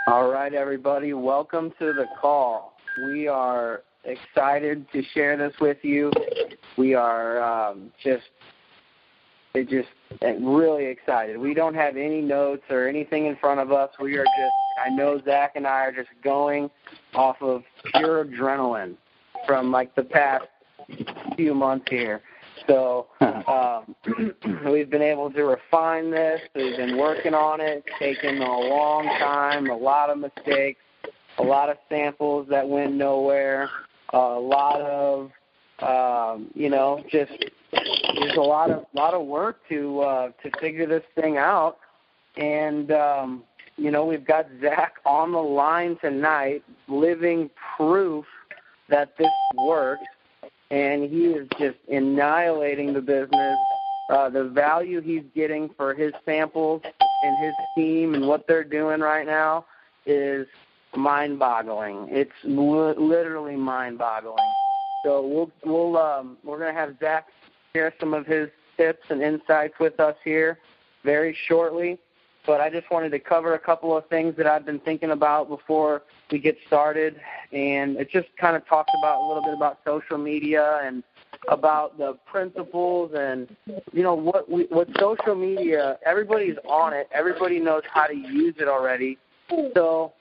All right, everybody, welcome to the call. We are excited to share this with you. We are just really excited. We don't have any notes or anything in front of us. We are I know Zach and I are just going off of pure adrenaline from like the past few months here. So we've been able to refine this. We've been working on it. It's taken a long time, a lot of mistakes, a lot of samples that went nowhere, a lot of, just there's a lot of work to figure this thing out. And, we've got Zach on the line tonight, living proof that this works. And he is just annihilating the business. The value he's getting for his samples and his team and what they're doing right now is mind-boggling. It's literally mind-boggling. So we're going to have Zach share some of his tips and insights with us here very shortly. But I just wanted to cover a couple of things that I've been thinking about before we get started. And it just kind of talks about a little bit about social media and about the principles and, what social media, everybody's on it. Everybody knows how to use it already. So,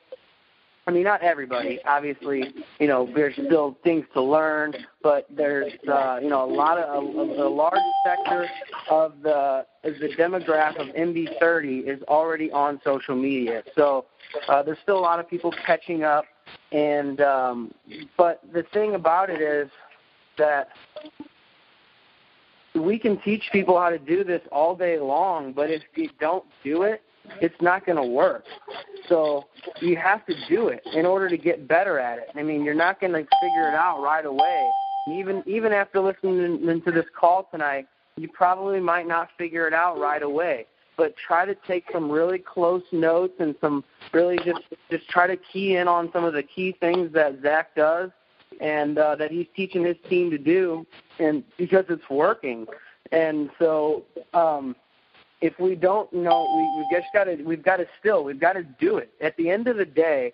not everybody. Obviously, there's still things to learn, but there's, a large sector of the demographic of MB30 is already on social media. So there's still a lot of people catching up. And but the thing about it is that we can teach people how to do this all day long, but if you don't do it, it's not going to work. So you have to do it in order to get better at it. You're not going to figure it out right away. Even after listening to this call tonight, you probably might not figure it out right away. But try to take some really close notes and some really just try to key in on some of the key things that Zach does and that he's teaching his team to do, and because it's working. And so if we don't know, we've got to do it. At the end of the day,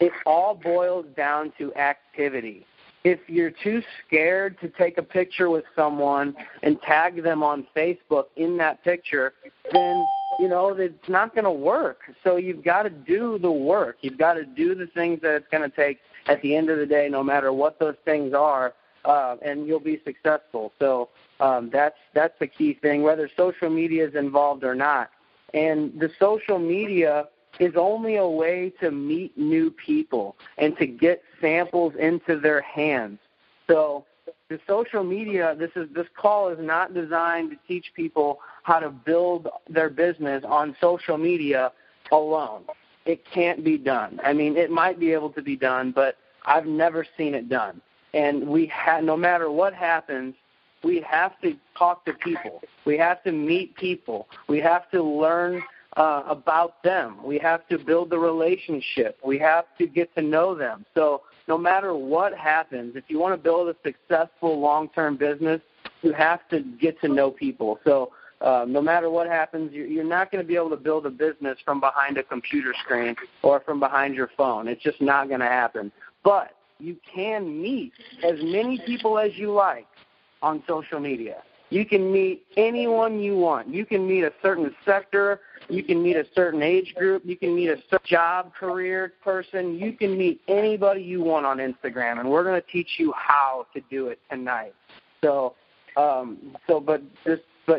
it all boils down to activity. If you're too scared to take a picture with someone and tag them on Facebook in that picture, then, it's not going to work. So you've got to do the work. You've got to do the things that it's going to take at the end of the day, no matter what those things are, and you'll be successful. So that's the key thing, whether social media is involved or not. And the social media is only a way to meet new people and to get samples into their hands. So the social media, this call is not designed to teach people how to build their business on social media alone. It can't be done. It might be able to be done, but I've never seen it done. And no matter what happens, we have to talk to people. We have to meet people. We have to learn about them. We have to build the relationship. We have to get to know them. So no matter what happens, if you want to build a successful long-term business, you have to get to know people. So no matter what happens, you're not going to be able to build a business from behind a computer screen or from behind your phone. It's just not going to happen. But you can meet as many people as you like on social media. You can meet anyone you want. You can meet a certain sector. You can meet a certain age group. You can meet a certain job, career person. You can meet anybody you want on Instagram, and we're going to teach you how to do it tonight. But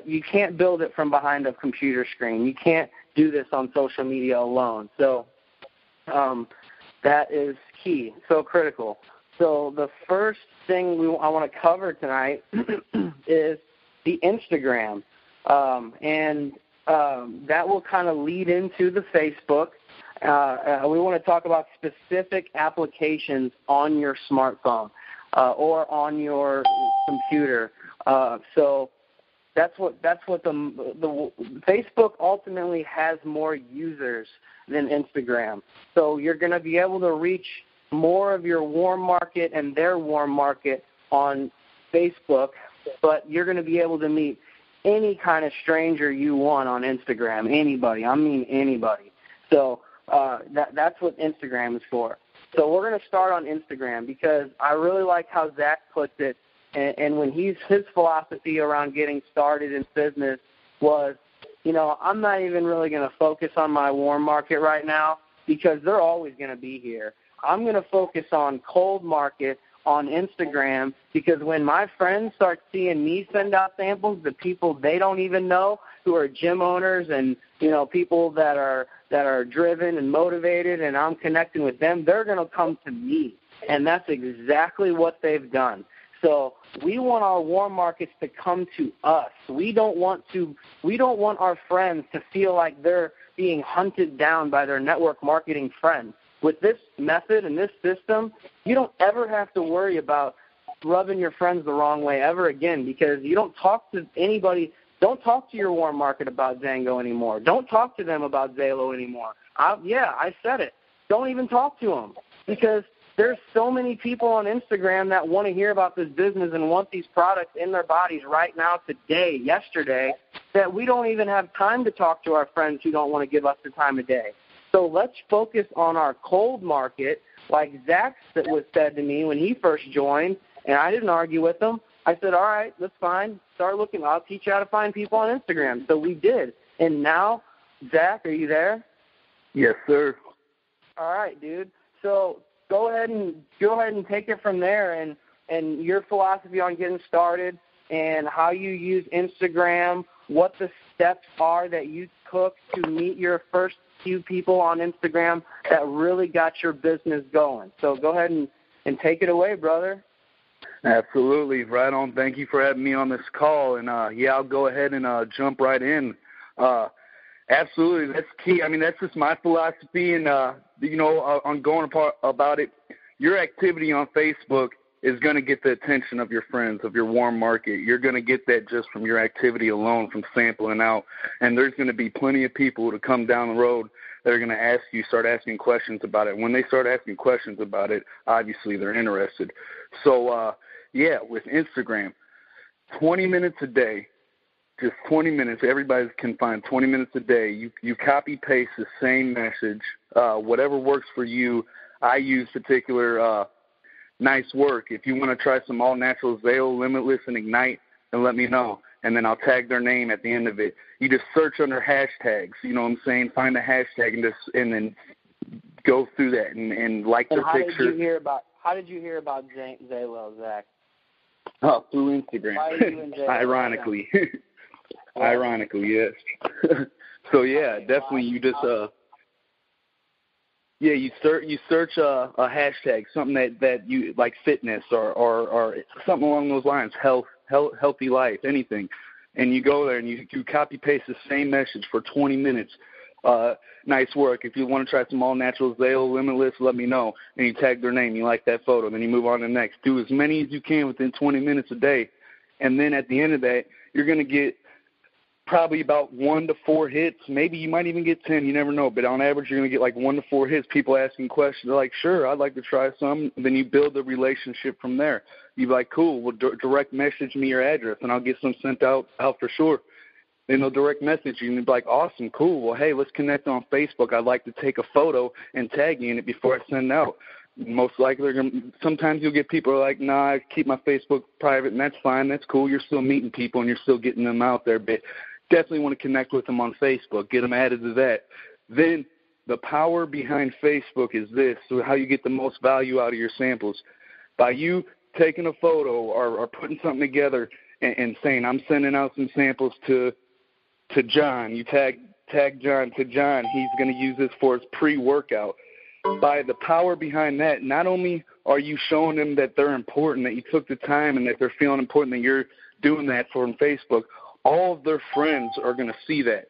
you can't build it from behind a computer screen. You can't do this on social media alone. So that is key, so critical. So the first thing I want to cover tonight is the Instagram, and that will kind of lead into the Facebook. We want to talk about specific applications on your smartphone or on your computer. So that's what the Facebook ultimately has more users than Instagram. So you're going to be able to reach more of your warm market and their warm market on Facebook, but you're going to be able to meet any kind of stranger you want on Instagram, anybody. I mean anybody. So that's what Instagram is for. So we're going to start on Instagram because I really like how Zach puts it. And when his philosophy around getting started in business was, I'm not even really going to focus on my warm market right now because they're always going to be here. I'm going to focus on cold market on Instagram because when my friends start seeing me send out samples to people they don't even know who are gym owners and, people that are driven and motivated and I'm connecting with them, they're going to come to me. And that's exactly what they've done. So we want our warm markets to come to us. We don't want our friends to feel like they're being hunted down by their network marketing friends. With this method and this system, you don't ever have to worry about rubbing your friends the wrong way ever again because you don't talk to anybody. Don't talk to your warm market about Zango anymore. Don't talk to them about Zalo anymore. I said it. Don't even talk to them because there's so many people on Instagram that want to hear about this business and want these products in their bodies right now, today, yesterday, that we don't even have time to talk to our friends who don't want to give us the time of day. So let's focus on our cold market, like Zach was said to me when he first joined, and I didn't argue with him. I said, all right, that's fine. Start looking. I'll teach you how to find people on Instagram. So we did. And now, Zach, are you there? Yes, sir. All right, dude. So go ahead and take it from there and your philosophy on getting started and how you use Instagram, what the steps are that you took to meet your first few people on Instagram that really got your business going. So go ahead and take it away, brother. Absolutely. Right on. Thank you for having me on this call. And, I'll go ahead and jump right in. Absolutely. That's key. I mean, that's just my philosophy. And, on going about it, your activity on Facebook is going to get the attention of your friends, of your warm market. You're going to get that just from your activity alone, from sampling out. And there's going to be plenty of people to come down the road that are going to start asking questions about it. When they start asking questions about it, obviously they're interested. So, with Instagram, 20 minutes a day, just 20 minutes. Everybody can find 20 minutes a day. You copy-paste the same message, whatever works for you. I use particular nice work. If you want to try some all-natural Zale, Limitless, and Ignite, then let me know. And then I'll tag their name at the end of it. You just search under hashtags. You know what I'm saying? Find a hashtag and then go through that and like their picture. How did you hear about Zalo, Zach? Oh, through Instagram. Why are you in Zalo? Ironically. Ironically, yes. So definitely you just you search a hashtag, something that you like, fitness or something along those lines, healthy life, anything, and you go there and you copy paste the same message for 20 minutes. Nice work. If you want to try some all natural Zale, Limitless, let me know. And you tag their name. You like that photo. Then you move on to the next. Do as many as you can within 20 minutes a day. And then at the end of that, you're going to get probably about 1 to 4 hits. Maybe you might even get 10. You never know. But on average, you're going to get like 1 to 4 hits. People asking questions. They're like, sure, I'd like to try some. And then you build a relationship from there. You're like, cool, well, direct message me your address, and I'll get some sent out for sure. Then they'll direct message you and be like, awesome, cool. Well, hey, let's connect on Facebook. I'd like to take a photo and tag you in it before I send it out. Most likely, sometimes you'll get people who are like, nah, I keep my Facebook private, and that's fine. That's cool. You're still meeting people, and you're still getting them out there. But definitely want to connect with them on Facebook, get them added to that. Then the power behind Facebook is this, so how you get the most value out of your samples. By you taking a photo or putting something together and saying, I'm sending out some samples to John. You tag John to John. He's going to use this for his pre-workout. By the power behind that, not only are you showing them that they're important, that you took the time and that they're feeling important, that you're doing that for them on Facebook, all of their friends are going to see that,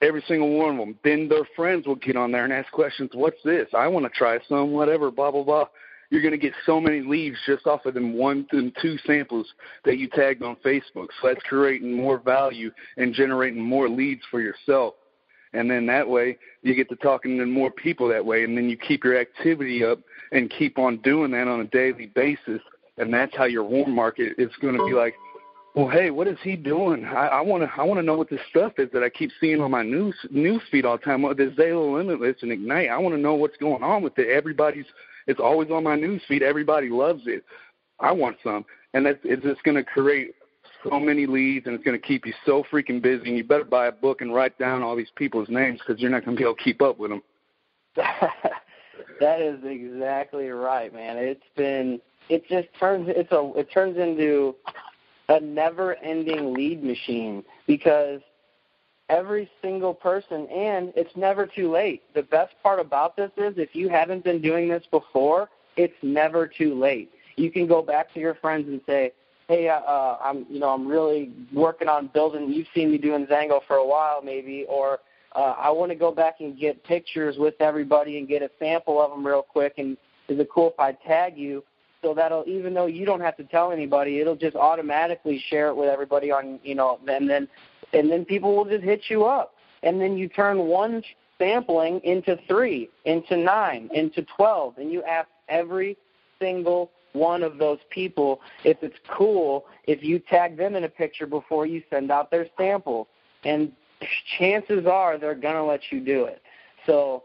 every single one of them. Then their friends will get on there and ask questions. What's this? I want to try some, whatever, blah, blah, blah. You're going to get so many leads just off of them 1 and 2 samples that you tagged on Facebook. So that's creating more value and generating more leads for yourself. And then that way you get to talking to more people that way, and then you keep your activity up and keep on doing that on a daily basis. And that's how your warm market is going to be like, well, hey, what is he doing? I want to know what this stuff is that I keep seeing on my news feed all the time. This Zalo Limitless and Ignite. I want to know what's going on with it. It's always on my news feed. Everybody loves it. I want some, and it's just going to create so many leads, and it's going to keep you so freaking busy. And you better buy a book and write down all these people's names because you're not going to be able to keep up with them. That is exactly right, man. It turns into a never-ending lead machine because every single person, and it's never too late. The best part about this is if you haven't been doing this before, it's never too late. You can go back to your friends and say, hey, I'm really working on building. You've seen me doing Zango for a while, maybe, or I want to go back and get pictures with everybody and get a sample of them real quick. And is it cool if I tag you? So that'll, even though you don't have to tell anybody, it'll just automatically share it with everybody on, and then people will just hit you up. And then you turn one sampling into 3, into 9, into 12, and you ask every single one of those people if it's cool if you tag them in a picture before you send out their sample. And chances are they're going to let you do it. So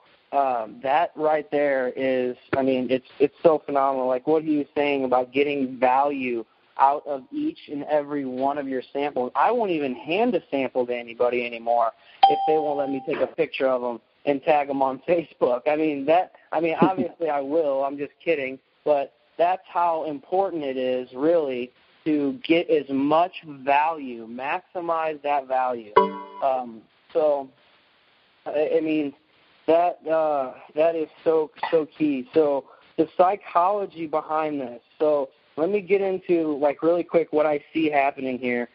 that right there is, it's so phenomenal. Like what he was saying about getting value out of each and every one of your samples. I won't even hand a sample to anybody anymore if they won't let me take a picture of them and tag them on Facebook. Obviously I will. I'm just kidding. But that's how important it is, really, to get as much value, maximize that value. That is so key. So the psychology behind this. So let me get into, really quick what I see happening here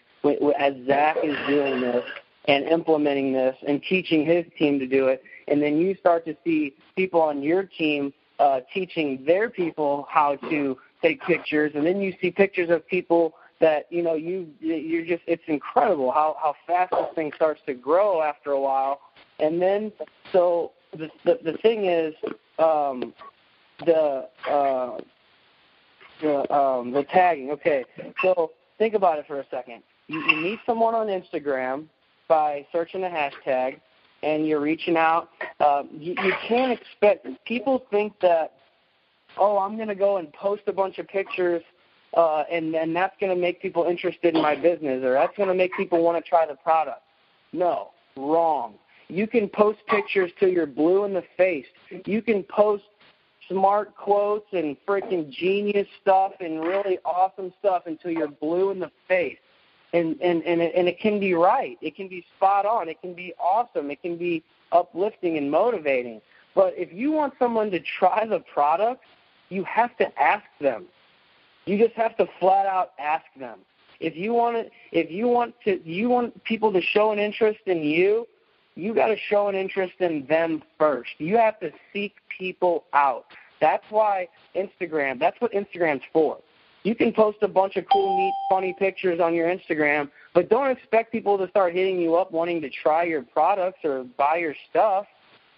as Zach is doing this and implementing this and teaching his team to do it. And then you start to see people on your team teaching their people how to take pictures. And then you see pictures of people that, you're just, it's incredible how fast this thing starts to grow after a while. And then, so the thing is, the tagging. Okay, so think about it for a second. You meet someone on Instagram by searching a hashtag, and you're reaching out. You can't expect, people think that, I'm going to go and post a bunch of pictures, and that's going to make people interested in my business, or that's going to make people want to try the product. No, wrong. You can post pictures till you're blue in the face. You can post smart quotes and freaking genius stuff and really awesome stuff until you're blue in the face. And it can be right. It can be spot on. It can be awesome. It can be uplifting and motivating. But if you want someone to try the product, you have to ask them. You just have to flat out ask them. If you want people to show an interest in you, you got to show an interest in them first. You have to seek people out. That's why Instagram, that's what Instagram's for. You can post a bunch of cool, neat, funny pictures on your Instagram, but don't expect people to start hitting you up wanting to try your products or buy your stuff.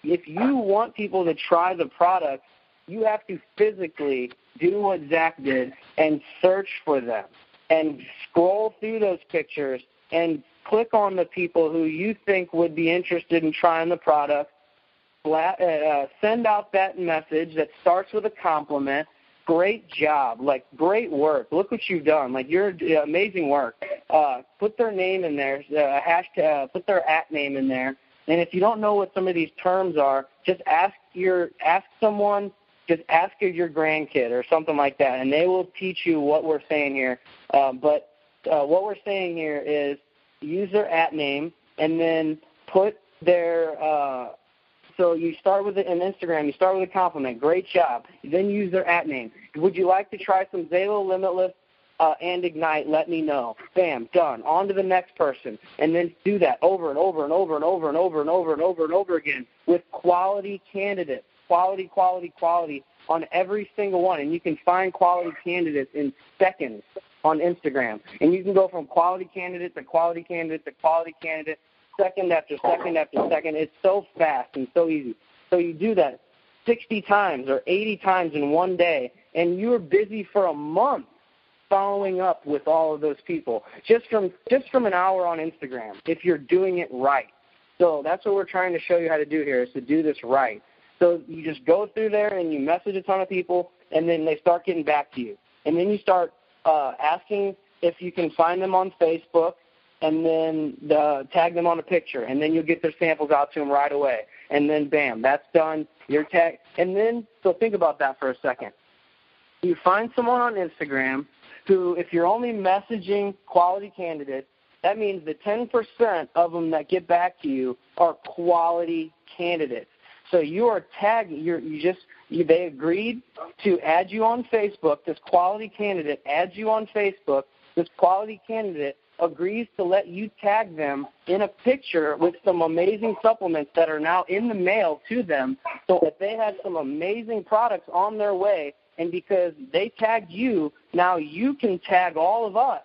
If you want people to try the product, you have to physically do what Zach did and search for them and scroll through those pictures and click on the people who you think would be interested in trying the product. Send out that message that starts with a compliment. Great job. Great work. Look what you've done. You're amazing work. Put their name in there, hashtag, put their @ in there. And if you don't know what some of these terms are, just ask someone, just ask your grandkid or something like that, and they will teach you what we're saying here. But what we're saying here is use their @ and then put their so you start with an Instagram, you start with a compliment, great job. Then use their @ Would you like to try some Zalo Limitless and Ignite? Let me know. Bam, done. On to the next person. And then do that over and over and over and over and over and over and over and over again with quality candidates. Quality on every single one. And you can find quality candidates in seconds on Instagram. And you can go from quality candidate to quality candidate to quality candidate, second after second after second. It's so fast and so easy. So you do that 60 times or 80 times in one day, and you're busy for a month. following up with all of those people just from an hour on Instagram if you're doing it right. So that's what we're trying to show you how to do here, is to do this right. So you just go through there and you message a ton of people, and then they start getting back to you. And then you start asking if you can find them on Facebook, and then tag them on a picture, and then you'll get their samples out to them right away. And then, bam, that's done. You're tagged. And then, so think about that for a second. You find someone on Instagram who, if you're only messaging quality candidates, that means the 10% of them that get back to you are quality candidates. So you are tagging, they agreed to add you on Facebook. This quality candidate adds you on Facebook. This quality candidate agrees to let you tag them in a picture with some amazing supplements that are now in the mail to them, so that they have some amazing products on their way. And because they tagged you, now you can tag all of us.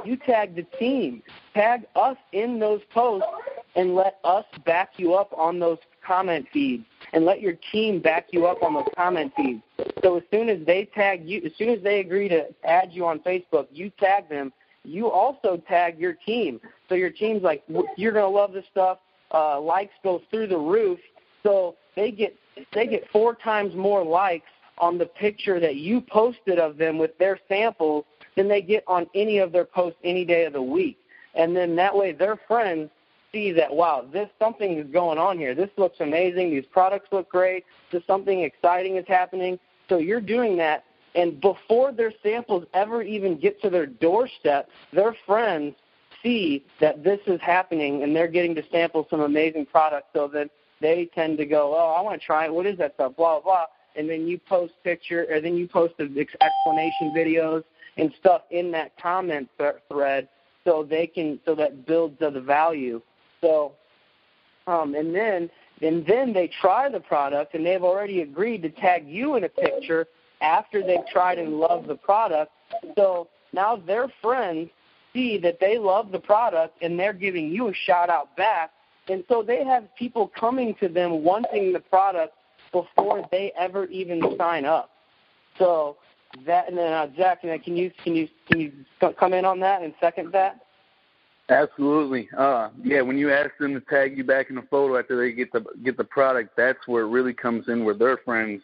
You tag the team. Tag us in those posts and let us back you up on those comment feeds, and let your team back you up on those comment feeds. So as soon as they tag you, as soon as they agree to add you on Facebook, you tag them. You also tag your team. So your team's like, you're going to love this stuff. Likes go through the roof. So they get 4 times more likes on the picture that you posted of them with their samples than they get on any of their posts any day of the week. And then that way their friends see that, wow, something is going on here. This looks amazing. These products look great. Something exciting is happening. So you're doing that. And before their samples ever even get to their doorstep, their friends see that this is happening and they're getting to sample some amazing products. So then they tend to go, oh, I want to try it. What is that stuff? Blah, blah. And then you post the explanation videos and stuff in that comment thread, so that builds the value. So, and then they try the product, and they've already agreed to tag you in a picture after they've tried and loved the product. So now their friends see that they love the product, and they're giving you a shout out back. And so they have people coming to them wanting the product before they ever even sign up. So that, and then Zach, can you come in on that and second that? Absolutely. Yeah, when you ask them to tag you back in a photo after they get the product, that's where it really comes in, where their friends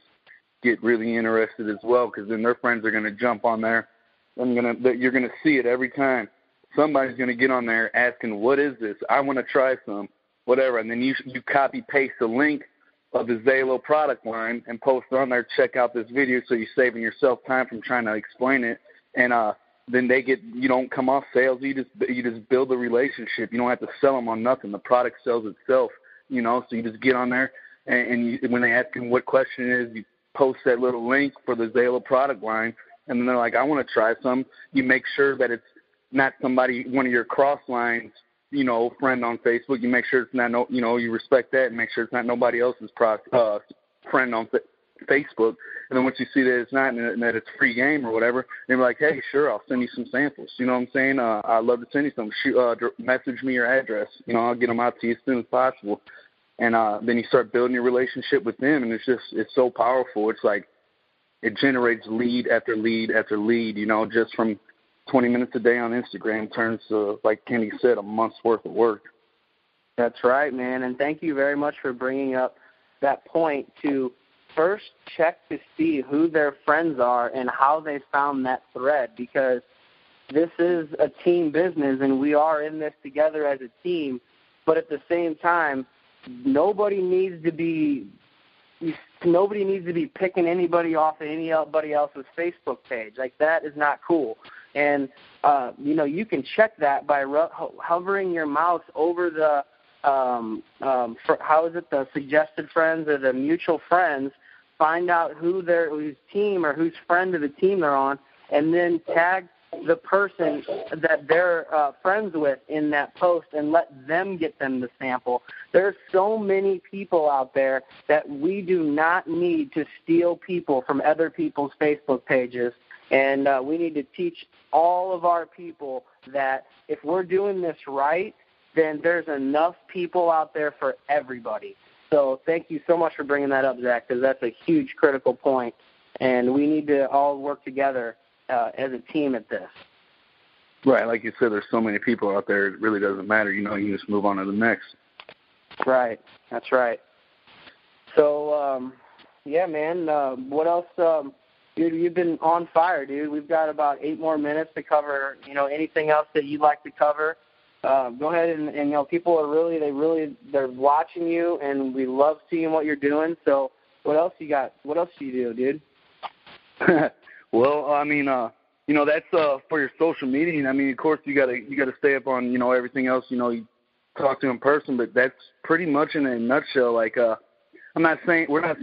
get really interested as well, because then their friends are going to jump on there, and you're going to see it every time. Somebody's going to get on there asking, what is this? I want to try some, whatever. And then you copy-paste the link of the Zalo product line and post it on there, check out this video, so you're saving yourself time from trying to explain it. And then you don't come off sales. You just build a relationship. You don't have to sell them on nothing. The product sells itself, so you just get on there, and when they ask them what question it is, you post that little link for the Zalo product line, and then they're like, I want to try some. You make sure that it's not one of your cross lines, friend on Facebook. You make sure it's not, you respect that, and make sure it's not nobody else's friend on Facebook. And then once you see that it's not, and that it's free game or whatever, they're like, hey, sure, I'll send you some samples. You know what I'm saying? I'd love to send you some. Message me your address. I'll get them out to you as soon as possible. And then you start building your relationship with them, and it's so powerful. It's like it generates lead after lead after lead, just from 20 minutes a day on Instagram turns to, like Kenny said, a month's worth of work. That's right, man. And thank you very much for bringing up that point to first check to see who their friends are and how they found that thread, because this is a team business and we are in this together as a team. But at the same time, nobody needs to be picking anybody off of anybody else's Facebook page. Like, that is not cool. And, you can check that by hovering your mouse over the, the suggested friends or the mutual friends, find out whose team or whose friend of the team they're on, and then tag the person that they're friends with in that post and let them get them the sample. There's so many people out there that we do not need to steal people from other people's Facebook pages. And we need to teach all of our people that if we're doing this right, then there's enough people out there for everybody. So thank you so much for bringing that up, Zach, because that's a huge critical point. And we need to all work together as a team at this. Right, like you said, there's so many people out there, it really doesn't matter. You know, you just move on to the next. Right, that's right. So, yeah, man, what else? Dude, you've been on fire, dude. We've got about 8 more minutes to cover, you know, anything else that you'd like to cover. Go ahead and, you know, people are they're watching you, and we love seeing what you're doing. So what else you got? What else do you do, dude? Well, I mean, you know, that's for your social media. And I mean, of course, you gotta stay up on, you know, everything else. You know, you talk to in person, but that's pretty much in a nutshell. Like, we're not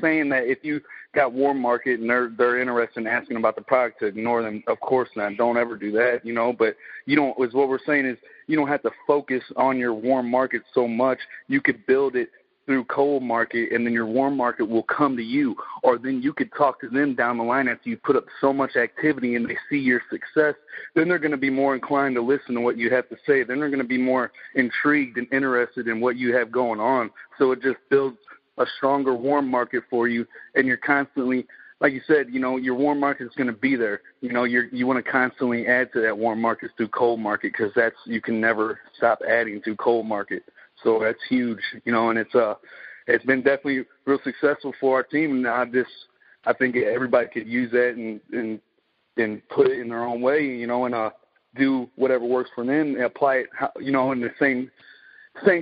saying that if you got warm market and they're interested in asking about the product to ignore them. Of course not. Don't ever do that. You know, but you don't. Is what we're saying is you don't have to focus on your warm market so much. You could build it through cold market, and then your warm market will come to you, or then you could talk to them down the line after you put up so much activity and they see your success. Then they're going to be more inclined to listen to what you have to say. Then they're going to be more intrigued and interested in what you have going on. So it just builds a stronger warm market for you, and you're constantly, like you said, you know, your warm market is going to be there. You know, you want to constantly add to that warm market through cold market, because you can never stop adding through cold market. So that's huge, you know, and it's been definitely real successful for our team. And I think everybody could use that and put it in their own way, you know, and do whatever works for them and apply it, you know, in the same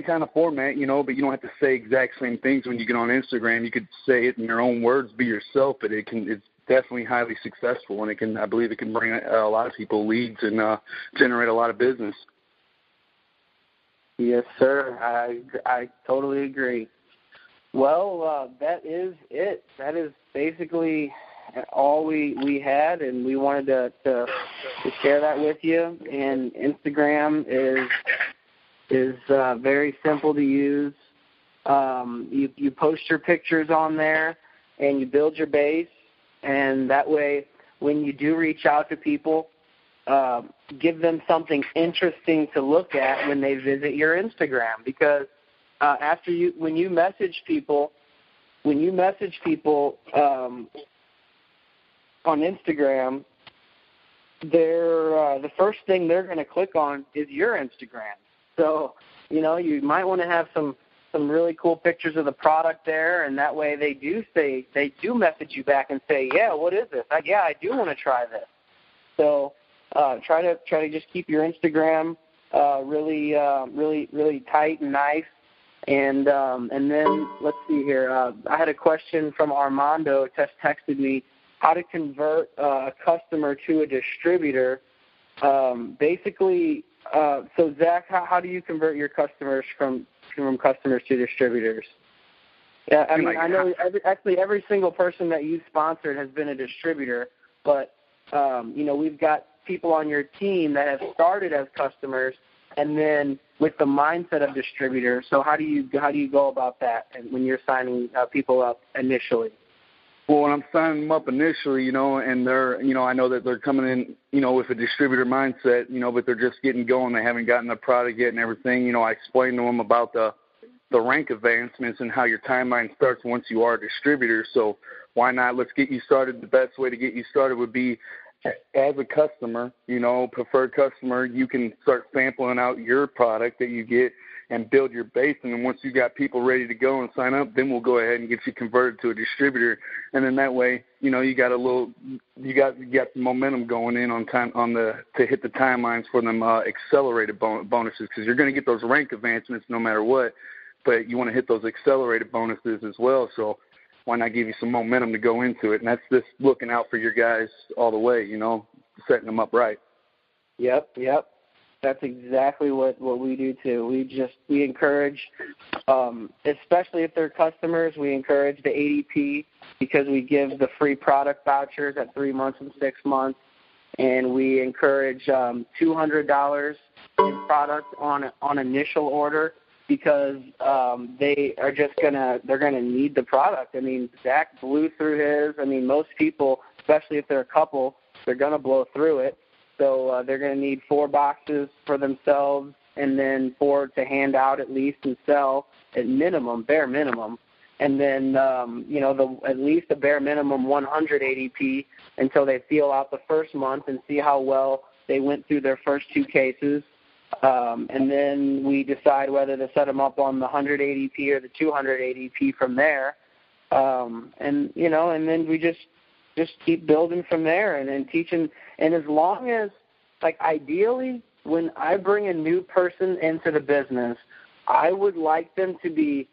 kind of format, you know, but you don't have to say exact same things when you get on Instagram. You could say it in your own words, be yourself, but it's definitely highly successful, and I believe it can bring a lot of people leads and generate a lot of business. Yes, sir. I totally agree. Well, that is it. That is basically all we had, and we wanted to share that with you. And Instagram is very simple to use. You post your pictures on there, and you build your base, and that way when you do reach out to people, give them something interesting to look at when they visit your Instagram, because when you message people on Instagram, the first thing they're going to click on is your Instagram. So, you know, you might want to have some really cool pictures of the product there, and that way they do message you back and say, yeah, what is this? I do want to try this. So try to just keep your Instagram really tight and nice. And then let's see here. I had a question from Armando. Just texted me how to convert a customer to a distributor. Basically, so Zach, how do you convert your customers from customers to distributors? Yeah, I mean, I know every single person that you've sponsored has been a distributor, but you know, we've got people on your team that have started as customers and then with the mindset of distributors. So how do you go about that when you're signing people up initially? Well, when I'm signing them up initially, you know, and they're, you know, I know that they're coming in, you know, with a distributor mindset, you know, but they're just getting going. They haven't gotten the product yet and everything. You know, I explain to them about the rank advancements and how your timeline starts once you are a distributor. So why not? Let's get you started. The best way to get you started would be as a customer, you know, preferred customer. You can start sampling out your product that you get and build your base. And then once you got people ready to go and sign up, then we'll go ahead and get you converted to a distributor. And then that way, you know, you got some momentum going in on time to hit the timelines for them accelerated bonuses, because you're going to get those rank advancements no matter what, but you want to hit those accelerated bonuses as well. So why not give you some momentum to go into it? And that's just looking out for your guys all the way, you know, setting them up right. Yep. That's exactly what we do too. We encourage, especially if they're customers, we encourage the ADP, because we give the free product vouchers at 3 months and 6 months, and we encourage $200 in product on initial order, because they're gonna need the product. I mean, Zach blew through his. I mean, most people, especially if they're a couple, they're gonna blow through it. So they're going to need 4 boxes for themselves, and then 4 to hand out at least and sell at minimum, bare minimum. and then, at least a bare minimum 100 ADP until they feel out the first month and see how well they went through their first 2 cases. And then we decide whether to set them up on the 100 ADP or the 200 ADP from there. And then we just keep building from there and then teaching. And as long as, ideally, when I bring a new person into the business, I would like them to be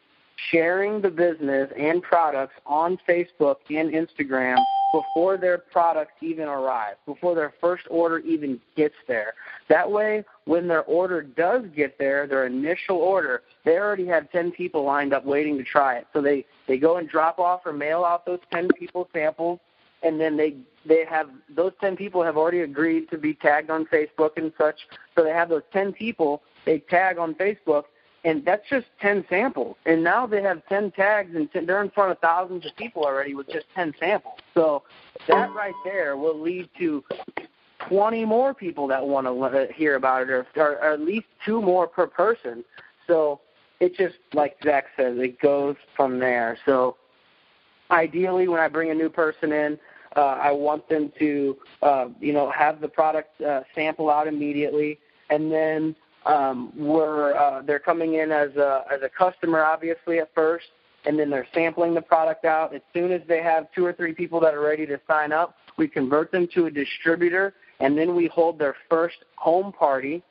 sharing the business and products on Facebook and Instagram before their products even arrive, before their first order even gets there. That way, when their order does get there, their initial order, they already have 10 people lined up waiting to try it. So they go and drop off or mail out those 10 people samples, and then they have those 10 people have already agreed to be tagged on Facebook and such. So they have those 10 people they tag on Facebook, and that's just 10 samples. And now they have 10 tags, and they're in front of thousands of people already with just 10 samples. So that right there will lead to 20 more people that want to hear about it, or at least 2 more per person. So it just, like Zach says, it goes from there. So ideally, when I bring a new person in, I want them to, have the product sample out immediately, and then they're coming in as a customer, obviously, at first, and then they're sampling the product out. As soon as they have 2 or 3 people that are ready to sign up, we convert them to a distributor, and then we hold their first home party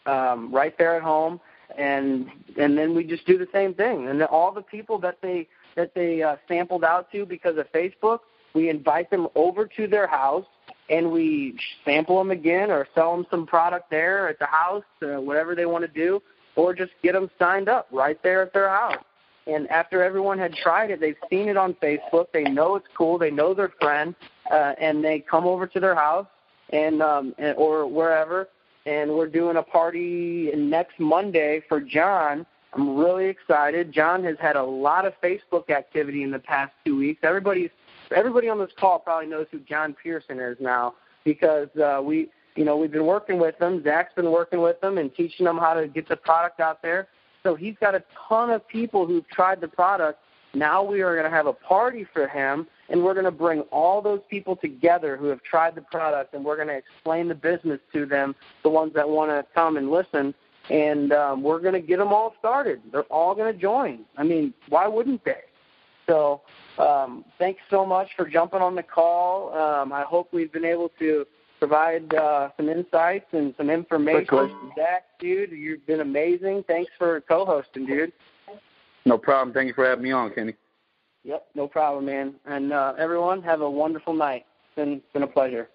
right there at home, and then we just do the same thing. And then all the people that they sampled out to because of Facebook, we invite them over to their house, and we sample them again or sell them some product there at the house, whatever they want to do, or just get them signed up right there at their house. And after everyone had tried it, they've seen it on Facebook, they know it's cool, they know their friend, and they come over to their house or wherever, and we're doing a party next Monday for John. I'm really excited. John has had a lot of Facebook activity in the past 2 weeks. Everybody on this call probably knows who John Pearson is now, because we've been working with him. Zach's been working with him and teaching them how to get the product out there. So he's got a ton of people who've tried the product. Now we are going to have a party for him, and we're going to bring all those people together who have tried the product, and we're going to explain the business to them, the ones that want to come and listen, and we're going to get them all started. They're all going to join. I mean, why wouldn't they? So thanks so much for jumping on the call. I hope we've been able to provide some insights and some information. Zach, dude, you've been amazing. Thanks for co-hosting, dude. No problem. Thank you for having me on, Kenny. Yep, no problem, man. And everyone, have a wonderful night. It's been a pleasure.